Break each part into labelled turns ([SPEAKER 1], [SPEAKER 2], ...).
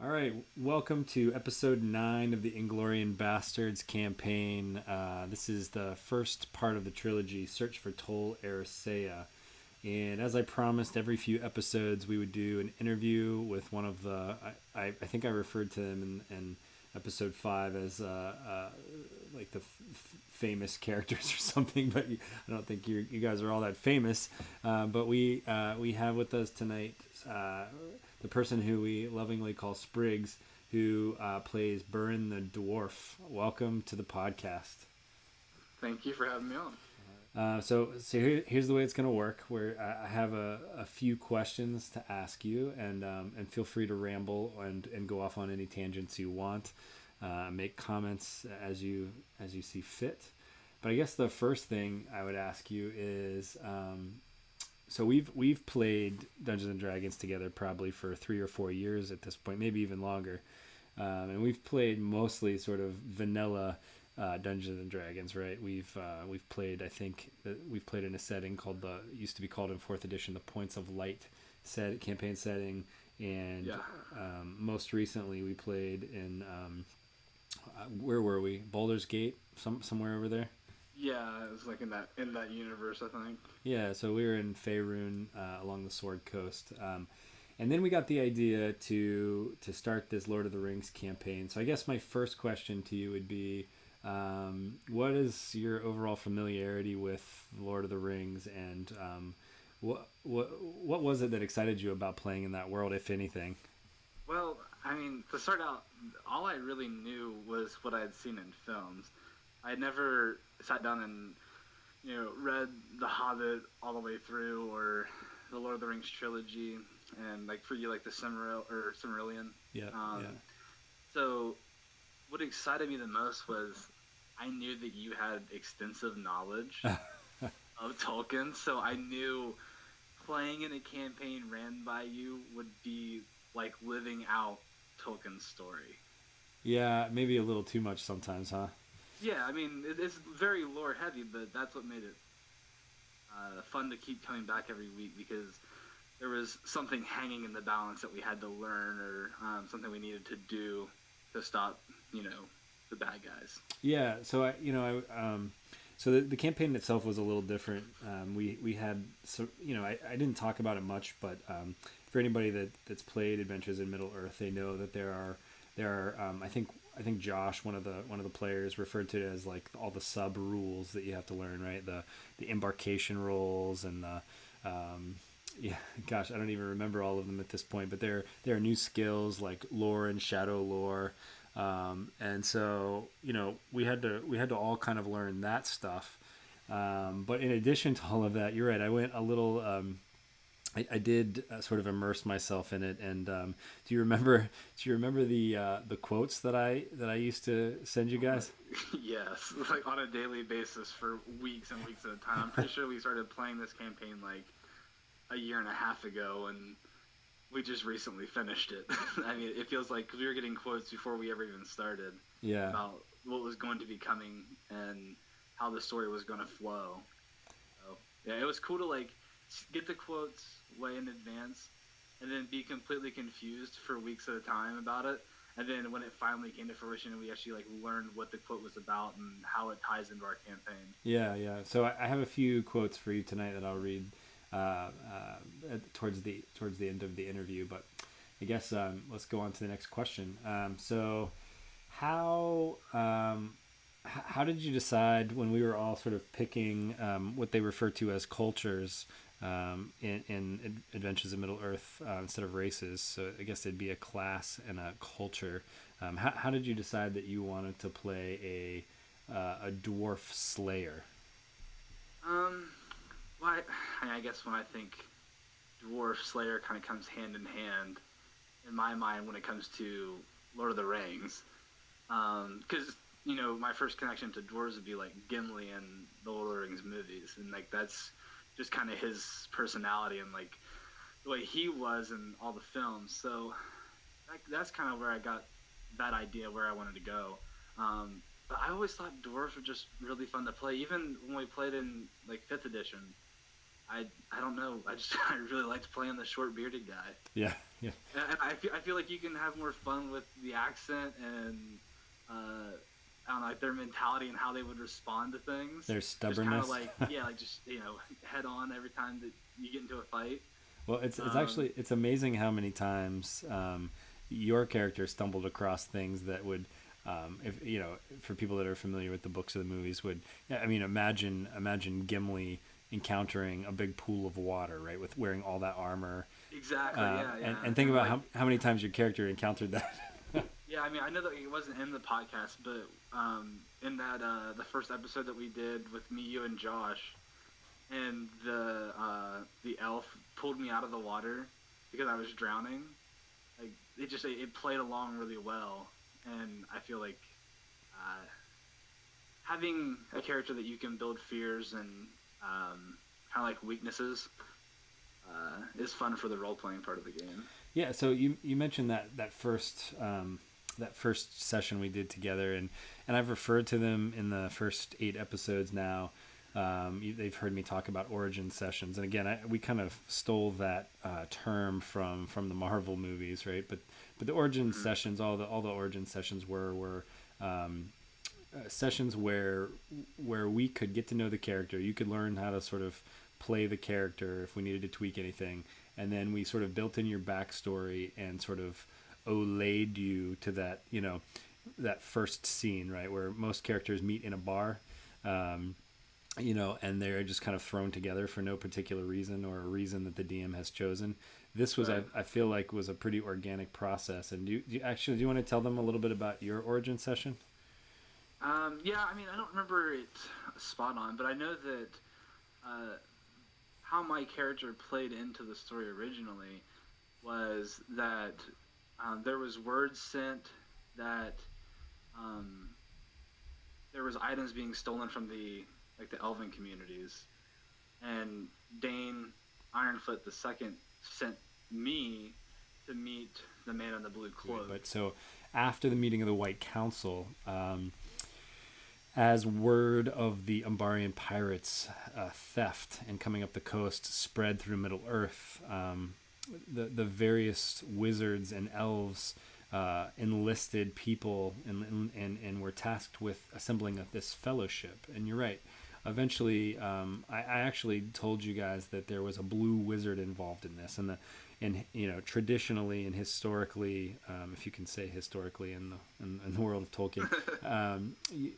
[SPEAKER 1] All right, welcome to episode 9 of the Inglorian Bastards campaign. This is the first part of the trilogy, Search for Tol Eressëa. And as I promised, every few episodes we would do an interview with one of the. I think I referred to them in episode 5 as like the famous characters or something, but I don't think you guys are all that famous. But we have with us tonight the person who we lovingly call Spriggs, who plays Burin the dwarf. Welcome to the podcast.
[SPEAKER 2] Thank you for having me on.
[SPEAKER 1] Here's the way it's going to work. Where I have a few questions to ask you, and feel free to ramble and go off on any tangents you want. Make comments as you see fit. But I guess the first thing I would ask you is, so we've played Dungeons and Dragons together probably for 3 or 4 years at this point, maybe even longer, and we've played mostly sort of vanilla Dungeons and Dragons, right? We've played, I think that we've played in a setting called used to be called in 4th edition the Points of Light campaign setting, and most recently we played in where were we? Baldur's Gate, somewhere over there.
[SPEAKER 2] Yeah, it was like in that universe, I think.
[SPEAKER 1] Yeah, so we were in Faerun along the Sword Coast. And then we got the idea to start this Lord of the Rings campaign. So I guess my first question to you would be, what is your overall familiarity with Lord of the Rings, and what was it that excited you about playing in that world, if anything?
[SPEAKER 2] Well, I mean, to start out, all I really knew was what I had seen in films. I had never sat down and read The Hobbit all the way through, or the Lord of the Rings trilogy, and like for you, like the Silmarillion.
[SPEAKER 1] Yeah.
[SPEAKER 2] So, what excited me the most was I knew that you had extensive knowledge of Tolkien, so I knew playing in a campaign ran by you would be like living out Tolkien's story.
[SPEAKER 1] Yeah, maybe a little too much sometimes, huh?
[SPEAKER 2] Yeah, I mean, it's very lore heavy, but that's what made it fun to keep coming back every week, because there was something hanging in the balance that we had to learn, or something we needed to do to stop, the bad guys.
[SPEAKER 1] Yeah, so so the campaign itself was a little different. We had, so I didn't talk about it much, but for anybody that's played Adventures in Middle Earth, they know that there are I think Josh, one of the players, referred to it as like all the sub rules that you have to learn, right? The embarkation rules and the yeah, gosh, I don't even remember all of them at this point, but there are new skills like lore and shadow lore. And so we had to all kind of learn that stuff. But in addition to all of that, you're right. I went a little. I did sort of immerse myself in it. And do you remember the quotes that I used to send you guys?
[SPEAKER 2] Yes, like on a daily basis for weeks and weeks at a time. I'm pretty sure we started playing this campaign like a year and a half ago, and we just recently finished it. I mean, it feels like we were getting quotes before we ever even started.
[SPEAKER 1] Yeah.
[SPEAKER 2] About what was going to be coming and how the story was going to flow. So, yeah, it was cool to like get the quotes way in advance and then be completely confused for weeks at a time about it. And then when it finally came to fruition, we actually like learned what the quote was about and how it ties into our campaign.
[SPEAKER 1] Yeah. So I have a few quotes for you tonight that I'll read towards the end of the interview, but I guess let's go on to the next question. So how did you decide, when we were all sort of picking what they refer to as cultures in Adventures in Middle Earth instead of races? So I guess it'd be a class and a culture. How did you decide that you wanted to play a dwarf slayer?
[SPEAKER 2] Well, I guess when I think dwarf slayer kind of comes hand in hand in my mind when it comes to Lord of the Rings, because my first connection to dwarves would be like Gimli and the Lord of the Rings movies, and like that's just kind of his personality and like the way he was in all the films. So that's kind of where I got that idea where I wanted to go. But I always thought dwarves were just really fun to play. Even when we played in like 5th edition, I don't know. I really liked playing the short bearded guy.
[SPEAKER 1] Yeah, Yeah.
[SPEAKER 2] And I feel like you can have more fun with the accent and I don't know, like their mentality and how they would respond to things.
[SPEAKER 1] Their
[SPEAKER 2] Just kind of
[SPEAKER 1] stubbornness.
[SPEAKER 2] like like just head on every time that you get into a fight.
[SPEAKER 1] Well, it's
[SPEAKER 2] Um,
[SPEAKER 1] actually it's amazing how many times your character stumbled across things that would, if for people that are familiar with the books or the movies, would, yeah, I mean, imagine Gimli encountering a big pool of water, right, with wearing all that armor,
[SPEAKER 2] exactly. Yeah. Yeah.
[SPEAKER 1] and think
[SPEAKER 2] And
[SPEAKER 1] about
[SPEAKER 2] like
[SPEAKER 1] how many times your character encountered that.
[SPEAKER 2] yeah, I mean, I know that it wasn't in the podcast, but in that the first episode that we did with me, you, and Josh, and the elf pulled me out of the water because I was drowning. Like it played along really well, and I feel like uh, having a character that you can build fears and kind of like weaknesses is fun for the role playing part of the game.
[SPEAKER 1] Yeah, so you mentioned that first session we did together, and I've referred to them in the first 8 episodes now. They've heard me talk about origin sessions, and again, we kind of stole that term from the Marvel movies, right? But the origin
[SPEAKER 2] Mm-hmm.
[SPEAKER 1] sessions, all the origin sessions were sessions where we could get to know the character. You could learn how to sort of play the character if we needed to tweak anything, and then we sort of built in your backstory and sort of olayed you to that that first scene, right, where most characters meet in a bar. Um, and they're just kind of thrown together for no particular reason or a reason that the DM has chosen. This was,
[SPEAKER 2] Right.
[SPEAKER 1] I feel like, was a pretty organic process. And do you want to tell them a little bit about your origin session?
[SPEAKER 2] Yeah, I mean, I don't remember it spot on, but I know that uh, how my character played into the story originally was that there was words sent that um, there was items being stolen from the elven communities, and Dane Ironfoot the Second sent me to meet the man in the blue
[SPEAKER 1] Right.
[SPEAKER 2] cloak.
[SPEAKER 1] But so after the meeting of the White Council, as word of the Umbarian pirates' theft and coming up the coast spread through Middle Earth, the various wizards and elves enlisted people and were tasked with assembling this fellowship. And you're right. Eventually, I actually told you guys that there was a blue wizard involved in this, and traditionally and historically, if you can say historically in the world of Tolkien,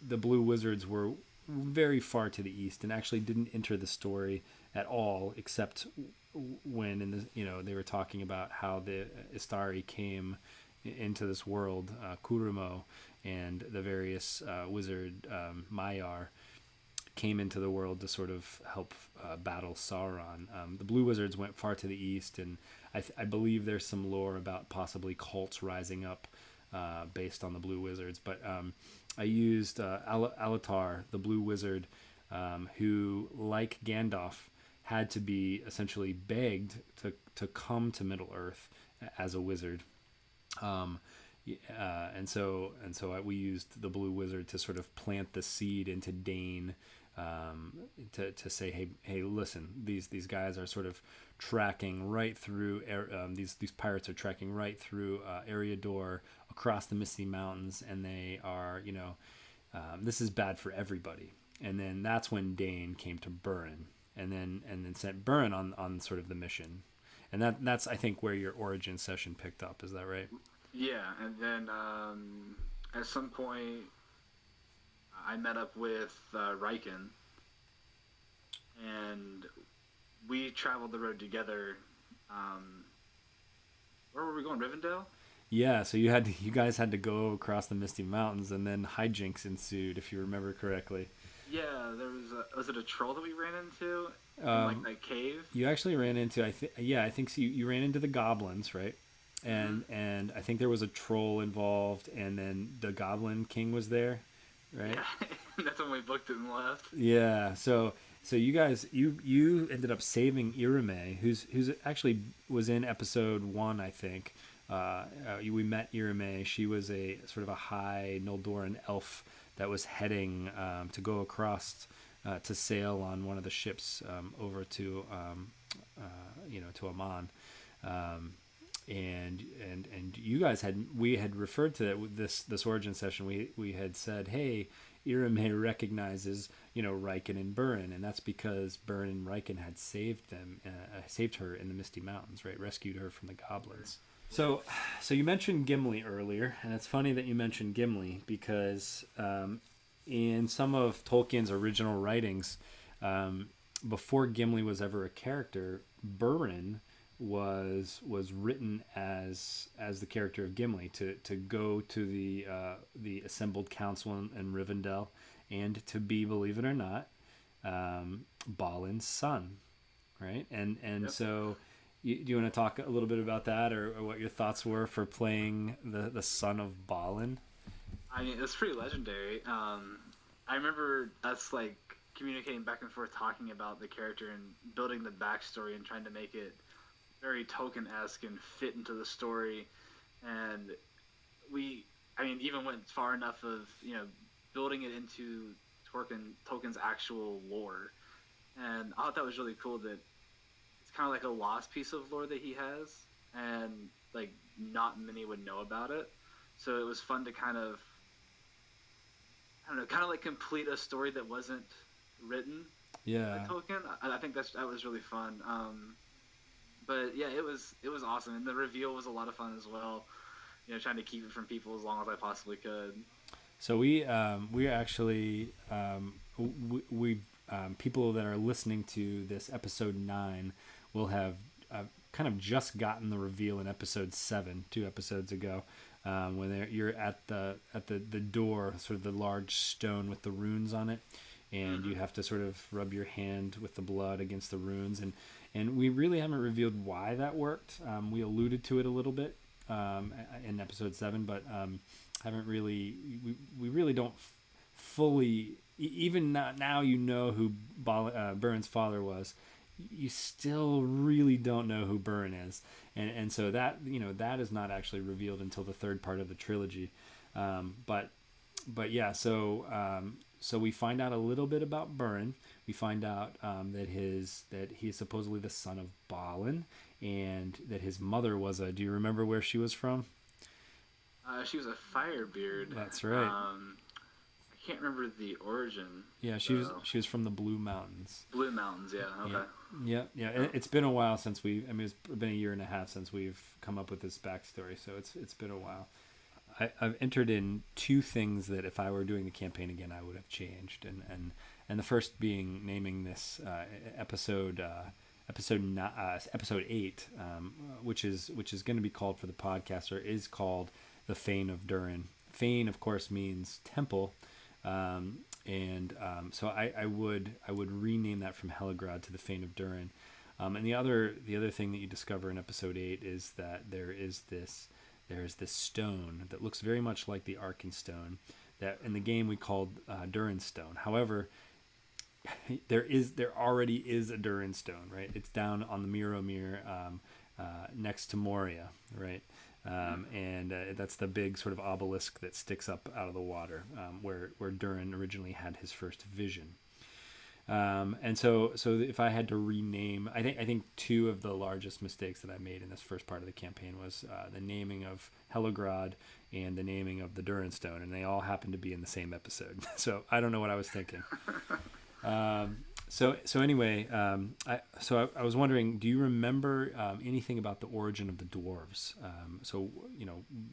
[SPEAKER 1] the blue wizards were very far to the east and actually didn't enter the story at all, except when they were talking about how the Istari came into this world, Kurumo, and the various wizard Maiar came into the world to sort of help battle Sauron. The Blue Wizards went far to the east, and I believe there's some lore about possibly cults rising up based on the Blue Wizards. But I used Alatar, the Blue Wizard, who, like Gandalf, had to be essentially begged to come to Middle Earth as a wizard. Um, we used the Blue Wizard to sort of plant the seed into Dane, to say, hey, listen, these guys are sort of tracking right through. These pirates are tracking right through Eriador across the Misty Mountains, and they are, this is bad for everybody. And then that's when Dane came to Burin, and then sent Burin on sort of the mission. And that's I think where your origin session picked up. Is that right?
[SPEAKER 2] Yeah, and then at some point I met up with Riken, and we traveled the road together. Um, where were we going? Rivendell?
[SPEAKER 1] Yeah, so you guys had to go across the Misty Mountains, and then hijinks ensued, if you remember correctly.
[SPEAKER 2] Yeah, was it a troll that we ran into in like
[SPEAKER 1] Um,
[SPEAKER 2] that cave?
[SPEAKER 1] you actually ran into I think so. You ran into the goblins, right?
[SPEAKER 2] Mm-hmm.
[SPEAKER 1] And I think there was a troll involved, and then the Goblin King was there, right?
[SPEAKER 2] Yeah, that's when we booked it and left.
[SPEAKER 1] Yeah. So you guys you ended up saving Irame, who's actually was in episode 1, I think. We met Irame. She was a sort of a high Noldoran elf that was heading to go across to sail on one of the ships over to to Aman. Um, and you guys we had referred to that with this origin session. We had said, hey, Irame recognizes, Riken and Burin, and that's because Burin and Riken had saved her in the Misty Mountains, right? Rescued her from the goblins. So you mentioned Gimli earlier, and it's funny that you mentioned Gimli because in some of Tolkien's original writings, before Gimli was ever a character, Burin was written as the character of Gimli to go to the assembled council in Rivendell and to be, believe it or not, Balin's son, right? And
[SPEAKER 2] Yep.
[SPEAKER 1] so do you want to talk a little bit about that, or what your thoughts were for playing the son of Balin?
[SPEAKER 2] I mean, it's pretty legendary. I remember us like communicating back and forth, talking about the character and building the backstory and trying to make it very Tolkien-esque and fit into the story. And even went far enough of building it into Tolkien's actual lore. And I thought that was really cool that it's kind of like a lost piece of lore that he has, and like not many would know about it. So it was fun to kind of, I don't know, kind of like complete a story that wasn't written by Tolkien. I think that was really fun. But yeah, it was awesome, and the reveal was a lot of fun as well. Trying to keep it from people as long as I possibly could.
[SPEAKER 1] So we actually people that are listening to this episode 9 will have kind of just gotten the reveal in episode 7, 2 episodes ago, when you're at the door, sort of the large stone with the runes on it, and you have to sort of rub your hand with the blood against the runes, and we really haven't revealed why that worked. We alluded to it a little bit in episode 7, but haven't really. We really don't fully. Even now, who Burin's father was. You still really don't know who Burin is, and so that that is not actually revealed until the third part of the trilogy. But yeah, so we find out a little bit about Burin. We find out that he is supposedly the son of Balin, and that his mother was do you remember where she was from?
[SPEAKER 2] She was a Firebeard.
[SPEAKER 1] That's right.
[SPEAKER 2] I can't remember the origin.
[SPEAKER 1] Yeah, she was from the Blue Mountains.
[SPEAKER 2] Blue Mountains, yeah. Okay.
[SPEAKER 1] Yeah. It's been a while since it's been a year and a half since we've come up with this backstory, so it's been a while. I've entered in 2 things that if I were doing the campaign again, I would have changed, and the first being naming this episode 8, which is going to be called for the podcast, or is called the Fane of Durin. Fane, of course, means temple. So I would rename that from Heligrad to the Fane of Durin. And the other thing that you discover in episode 8 is that there's this stone that looks very much like the Arkenstone that in the game we called Durin Stone. However, there already is a Durin Stone, right? It's down on the Mirror next to Moria, right? And that's the big sort of obelisk that sticks up out of the water, where Durin originally had his first vision. And so if I had to rename, I think 2 of the largest mistakes that I made in this first part of the campaign was the naming of Heligrad and the naming of the Durin Stone, and they all happened to be in the same episode. So I don't know what I was thinking. So anyway, I was wondering, do you remember anything about the origin of the dwarves? So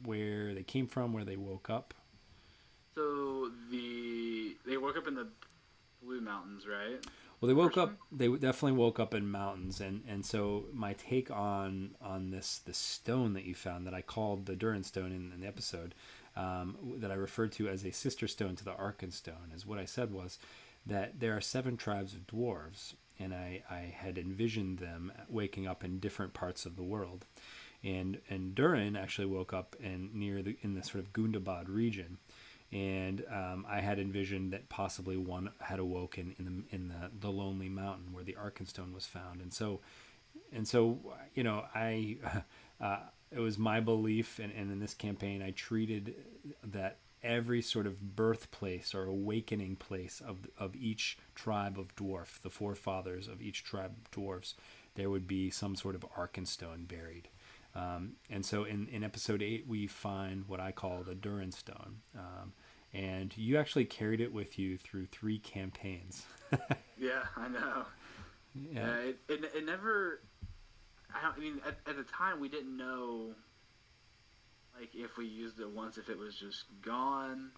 [SPEAKER 1] where they came from, where they woke up.
[SPEAKER 2] So they woke up in the Blue Mountains, right?
[SPEAKER 1] Well, they woke up. They definitely woke up in mountains, and so my take on this stone that you found, that I called the Durin Stone in the episode, that I referred to as a sister stone to the Arkenstone, is what I said was that there are 7 tribes of dwarves, and I had envisioned them waking up in different parts of the world, and Durin actually woke up in the sort of Gundabad region, and I had envisioned that possibly one had awoken in the Lonely Mountain where the Arkenstone was found, and so I it was my belief, and in this campaign I treated that every sort of birthplace or awakening place of each tribe of dwarf, the forefathers of each tribe of dwarves, there would be some sort of Arkenstone buried. And so in episode 8, we find what I call the Durin stone. And you actually carried it with you through 3 campaigns.
[SPEAKER 2] Yeah, I know.
[SPEAKER 1] Yeah.
[SPEAKER 2] Yeah, it never. I mean, at the time we didn't know, like, if we used it once, if it was just gone.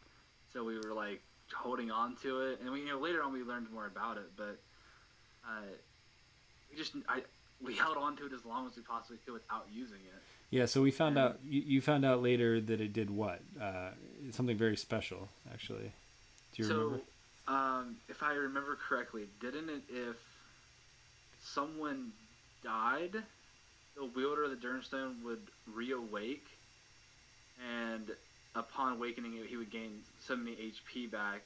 [SPEAKER 2] So we were like holding on to it, and later on we learned more about it. But uh, we held on to it as long as we possibly could without using it.
[SPEAKER 1] Yeah, so we found out. You found out later that it did what? Something very special, actually. Do you remember?
[SPEAKER 2] If I remember correctly, didn't it? If someone died, the wielder of the Durnstone would reawake, and upon awakening, he would gain so many HP back.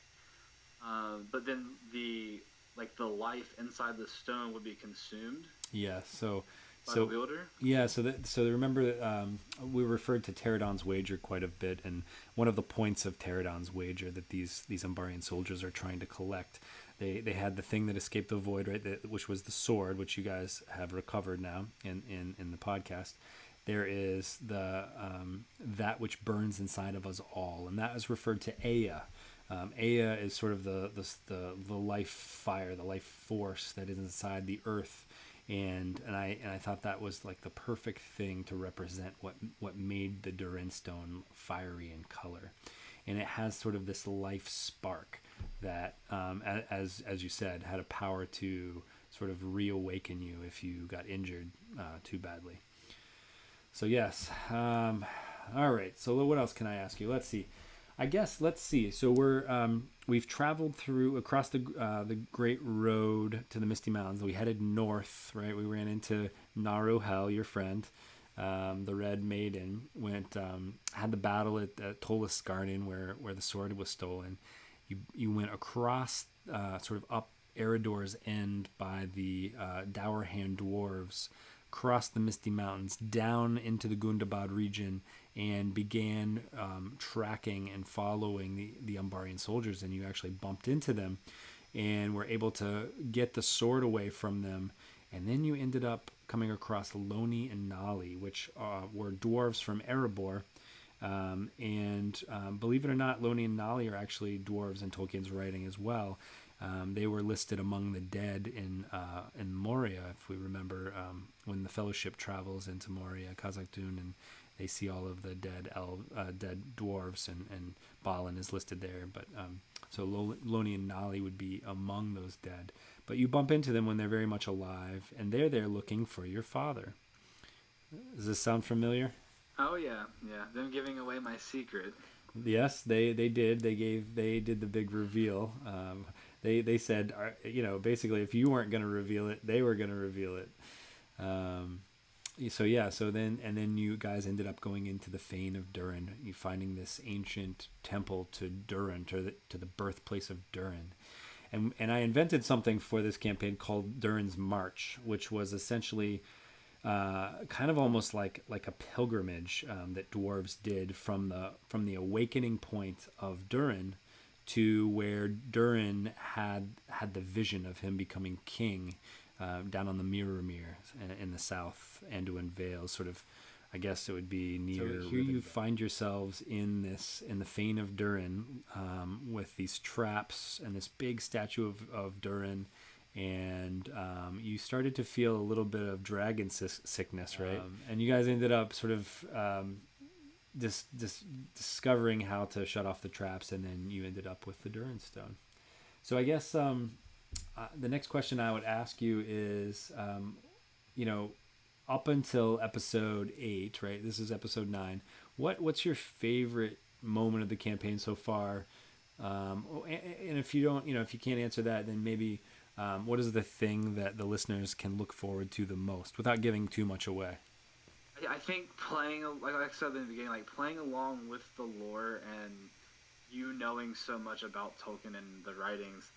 [SPEAKER 2] But then the life inside the stone would be consumed.
[SPEAKER 1] Yeah.
[SPEAKER 2] By the wielder?
[SPEAKER 1] Yeah, so remember we referred to Pterodon's wager quite a bit, and one of the points of Pterodon's wager that these Umbarian soldiers are trying to collect, they had the thing that escaped the void, right? Which was the sword, which you guys have recovered now in the podcast. There is the that which burns inside of us all, and that is referred to Ea. Ea is sort of the life fire, the life force that is inside the earth. And I thought that was like the perfect thing to represent what made the Durin stone fiery in color, and it has sort of this life spark that, as you said, had a power to sort of reawaken you if you got injured too badly. So yes, all right. So what else can I ask you? Let's see. Let's see. So we've traveled across the Great Road to the Misty Mountains. We headed north, right? We ran into Naruhel, your friend, the Red Maiden. Had the battle at Tolis Garden where the sword was stolen. You went across, sort of up Eridor's End by the Dourhand dwarves, crossed the Misty Mountains, down into the Gundabad region, and began tracking and following the Umbarian soldiers, and you actually bumped into them and were able to get the sword away from them. And then you ended up coming across Loni and Nali, which were dwarves from Erebor. And believe it or not, Loni and Nali are actually dwarves in Tolkien's writing as well. They were listed among the dead in Moria, if we remember, when the Fellowship travels into Moria, Khazad-dûm, and they see all of the dead dwarves, and Balin is listed there. But so Loni and Nali would be among those dead. But you bump into them when they're very much alive, and they're there looking for your father. Does this sound familiar?
[SPEAKER 2] Oh yeah. Them giving away my secret.
[SPEAKER 1] Yes, they did. They did the big reveal. They said, basically, if you weren't going to reveal it, they were going to reveal it. So then you guys ended up going into the Fane of Durin. You finding this ancient temple to Durin, to the birthplace of Durin. And I invented something for this campaign called Durin's March, which was essentially kind of almost like a pilgrimage that dwarves did from the awakening point of Durin to where Durin had the vision of him becoming king down on the Mirror in the south, Anduin Vale, sort of. I guess it would be near. So here you find yourselves in the Fane of Durin, with these traps and this big statue of Durin, and you started to feel a little bit of dragon sickness, right? And you guys ended up sort of discovering how to shut off the traps, and then you ended up with the Durin stone. So I guess the next question I would ask you is, up until episode 8, right? This is episode 9. What's your favorite moment of the campaign so far? And if you don't, if you can't answer that, then maybe what is the thing that the listeners can look forward to the most, without giving too much away?
[SPEAKER 2] I think playing, like I said in the beginning, like playing along with the lore and you knowing so much about Tolkien and the writings,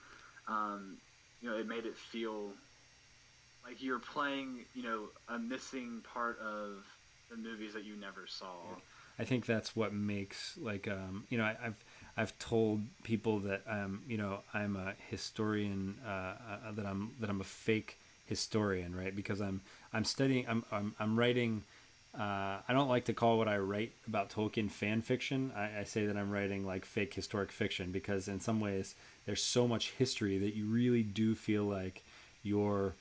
[SPEAKER 2] it made it feel like you're playing, a missing part of the movies that you never saw.
[SPEAKER 1] I think that's what makes, I've told people that I'm a historian, that I'm a fake historian, right? Because I'm studying, I'm writing I don't like to call what I write about Tolkien fan fiction. I say that I'm writing like fake historic fiction because in some ways there's so much history that you really do feel like you're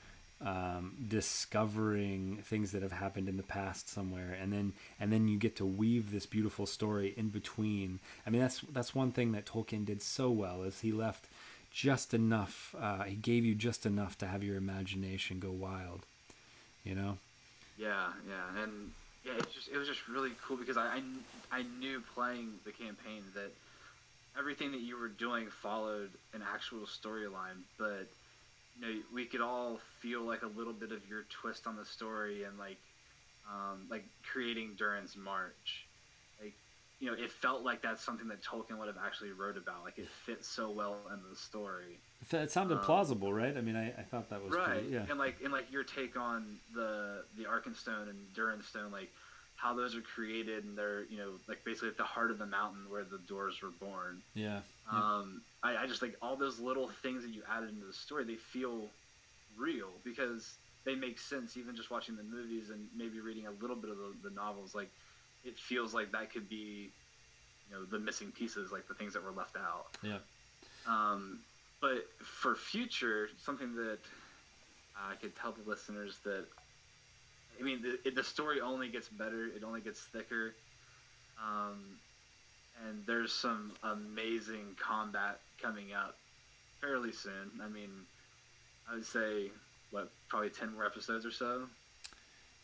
[SPEAKER 1] discovering things that have happened in the past somewhere, and then you get to weave this beautiful story in between. I mean, that's one thing that Tolkien did so well is he left just enough. He gave you just enough to have your imagination go wild. You know.
[SPEAKER 2] Yeah, yeah, and yeah, it was just really cool because I knew playing the campaign that everything that you were doing followed an actual storyline, but you know we could all feel like a little bit of your twist on the story and like creating Durin's March. Like, you know, it felt like that's something that Tolkien would have actually wrote about. Like, it fit so well in the story.
[SPEAKER 1] It sounded plausible, right? I mean, I thought that was
[SPEAKER 2] right.
[SPEAKER 1] pretty, yeah.
[SPEAKER 2] And like your take on the Arkenstone and Durinstone, like how those are created, and they're, you know, like basically at the heart of the mountain where the dwarves were born.
[SPEAKER 1] Yeah.
[SPEAKER 2] I just like all those little things that you added into the story. They feel real because they make sense even just watching the movies and maybe reading a little bit of the novels. Like, it feels like that could be, you know, the missing pieces, like the things that were left out.
[SPEAKER 1] Yeah.
[SPEAKER 2] But for future, something that I could tell the listeners that, I mean, the story only gets better. It only gets thicker. And there's some amazing combat coming up fairly soon. I mean, I would say, probably 10 more episodes or so?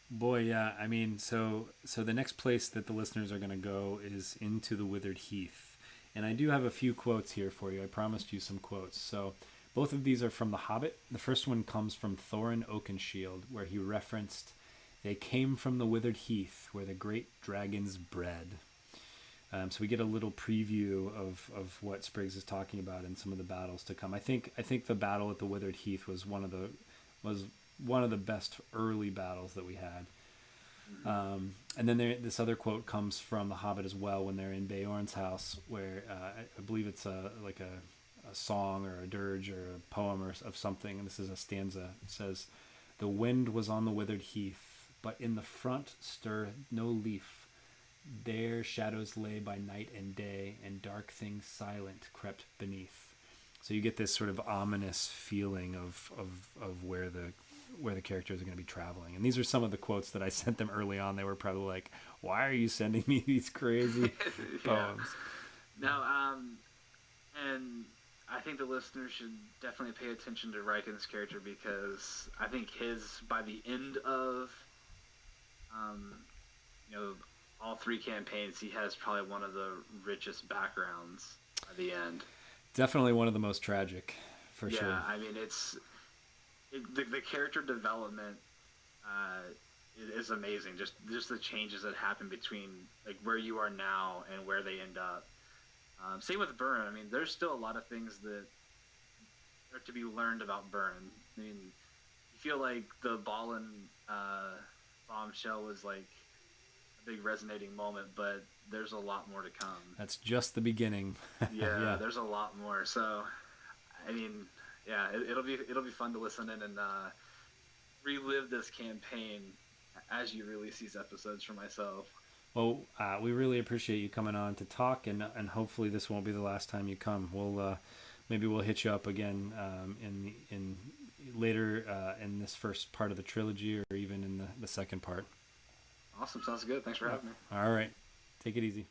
[SPEAKER 1] Boy, yeah. I mean, so the next place that the listeners are going to go is into the Withered Heath. And I do have a few quotes here for you. I promised you some quotes. So both of these are from The Hobbit. The first one comes from Thorin Oakenshield, where he referenced, "They came from the Withered Heath, where the great dragons bred." So we get a little preview of what Spriggs is talking about in some of the battles to come. I think the battle at the Withered Heath was one of the best early battles that we had. And then this other quote comes from The Hobbit as well, when they're in Beorn's house, where I believe it's a song or a dirge or a poem or of something. And this is a stanza. It says, "The wind was on the withered heath, but in the front stirred no leaf. There shadows lay by night and day, and dark things silent crept beneath." So you get this sort of ominous feeling of where the characters are going to be traveling. And these are some of the quotes that I sent them early on. They were probably like, "Why are you sending me these crazy poems?"
[SPEAKER 2] No, and I think the listeners should definitely pay attention to Riken's character, because I think by the end of, you know, all three campaigns, he has probably one of the richest backgrounds by the end.
[SPEAKER 1] Definitely one of the most tragic, for sure.
[SPEAKER 2] Yeah, I mean, the character development is amazing. Just the changes that happen between like where you are now and where they end up. Same with Burin. I mean, there's still a lot of things that are to be learned about Burin. I mean, you feel like the Balin bombshell was like a big resonating moment, but there's a lot more to come.
[SPEAKER 1] That's just the beginning.
[SPEAKER 2] Yeah, there's a lot more. So, I mean, yeah, it'll be fun to listen in and relive this campaign as you release these episodes for myself.
[SPEAKER 1] Well, we really appreciate you coming on to talk, and hopefully this won't be the last time you come. Maybe we'll hit you up again in later in this first part of the trilogy, or even in the second part.
[SPEAKER 2] Awesome, sounds good. Thanks for having me.
[SPEAKER 1] All right, take it easy.